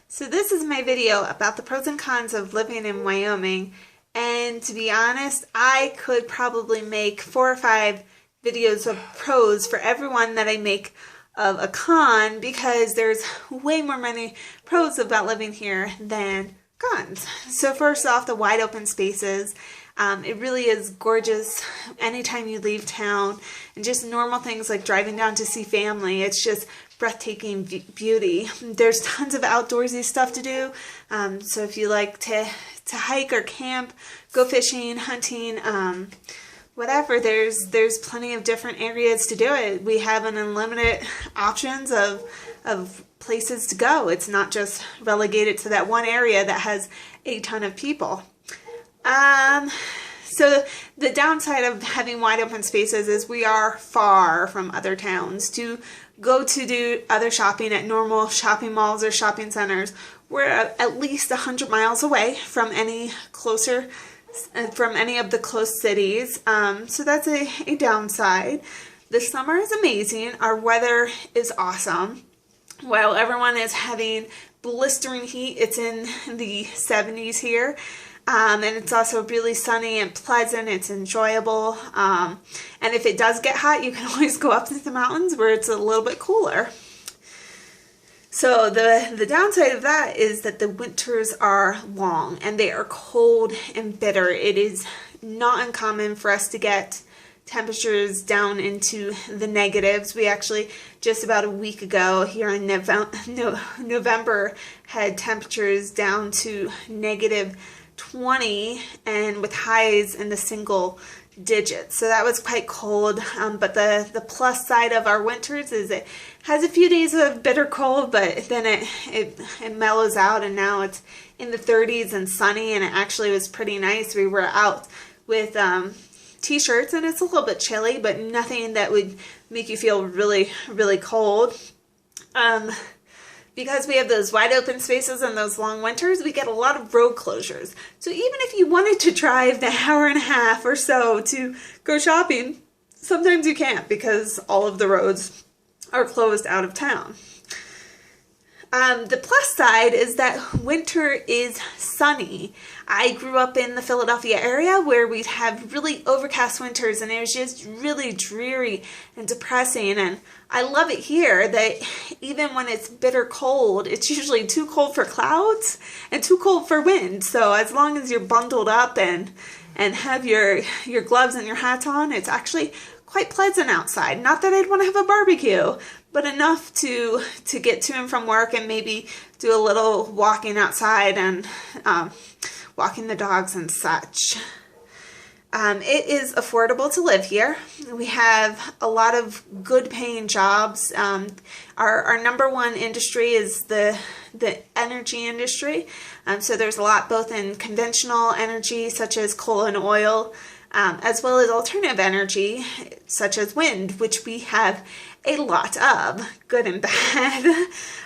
So this is my video about the pros and cons of living in Wyoming, and to be honest, I could probably make 4 or 5 videos of pros for every one that I make of a con, because there's way more many pros about living here than cons. So first off, the wide open spaces. It really is gorgeous anytime you leave town, and just normal things like driving down to see family. It's just breathtaking beauty. There's tons of outdoorsy stuff to do. So if you like to hike or camp, go fishing, hunting, whatever, there's plenty of different areas to do it. We have an unlimited options of places to go. It's not just relegated to that one area that has a ton of people. So the downside of having wide open spaces is we are far from other towns. To go to do other shopping at normal shopping malls or shopping centers, we're at least 100 miles away from any of the close cities. So that's a downside. The summer is amazing. Our weather is awesome. While everyone is having blistering heat, it's in the 70s here. And it's also really sunny and pleasant. It's enjoyable. And if it does get hot, you can always go up to the mountains where it's a little bit cooler. So the downside of that is that the winters are long and they are cold and bitter. It is not uncommon for us to get temperatures down into the negatives. We actually, just about a week ago here in November, had temperatures down to -20 and with highs in the single digits. So that was quite cold, but the plus side of our winters is it has a few days of bitter cold, but then it mellows out, and now it's in the 30s and sunny, and it actually was pretty nice. We were out with t-shirts, and it's a little bit chilly, but nothing that would make you feel really, really cold. Because we have those wide open spaces and those long winters, we get a lot of road closures. So even if you wanted to drive the hour and a half or so to go shopping, sometimes you can't because all of the roads are closed out of town. The plus side is that winter is sunny. I grew up in the Philadelphia area where we'd have really overcast winters, and it was just really dreary and depressing. And I love it here that even when it's bitter cold, it's usually too cold for clouds and too cold for wind. So as long as you're bundled up and have your gloves and your hats on, it's actually quite pleasant outside. Not that I'd want to have a barbecue, but enough to get to and from work and maybe do a little walking outside and walking the dogs and such. It is affordable to live here. We have a lot of good paying jobs. Our number one industry is the energy industry. So there's a lot both in conventional energy such as coal and oil, as well as alternative energy such as wind, which we have a lot of, good and bad.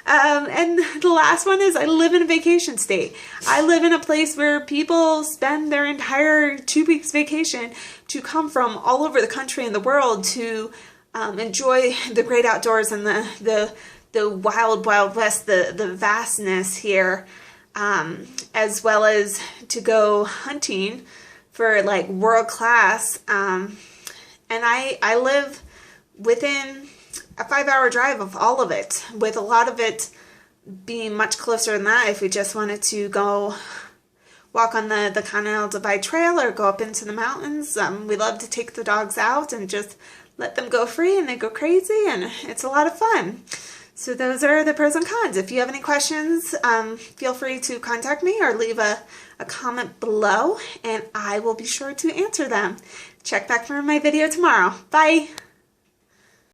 And the last one is I live in a vacation state. I live in a place where people spend their entire 2 weeks vacation to come from all over the country and the world to enjoy the great outdoors and the wild, wild west, the vastness here, as well as to go hunting for like world class. And I live within a 5-hour drive of all of it, with a lot of it being much closer than that if we just wanted to go walk on the Continental Divide Trail or go up into the mountains. We love to take the dogs out and just let them go free, and they go crazy, and it's a lot of fun. So those are the pros and cons. If you have any questions, feel free to contact me or leave a comment below, and I will be sure to answer them. Check back for my video tomorrow. Bye!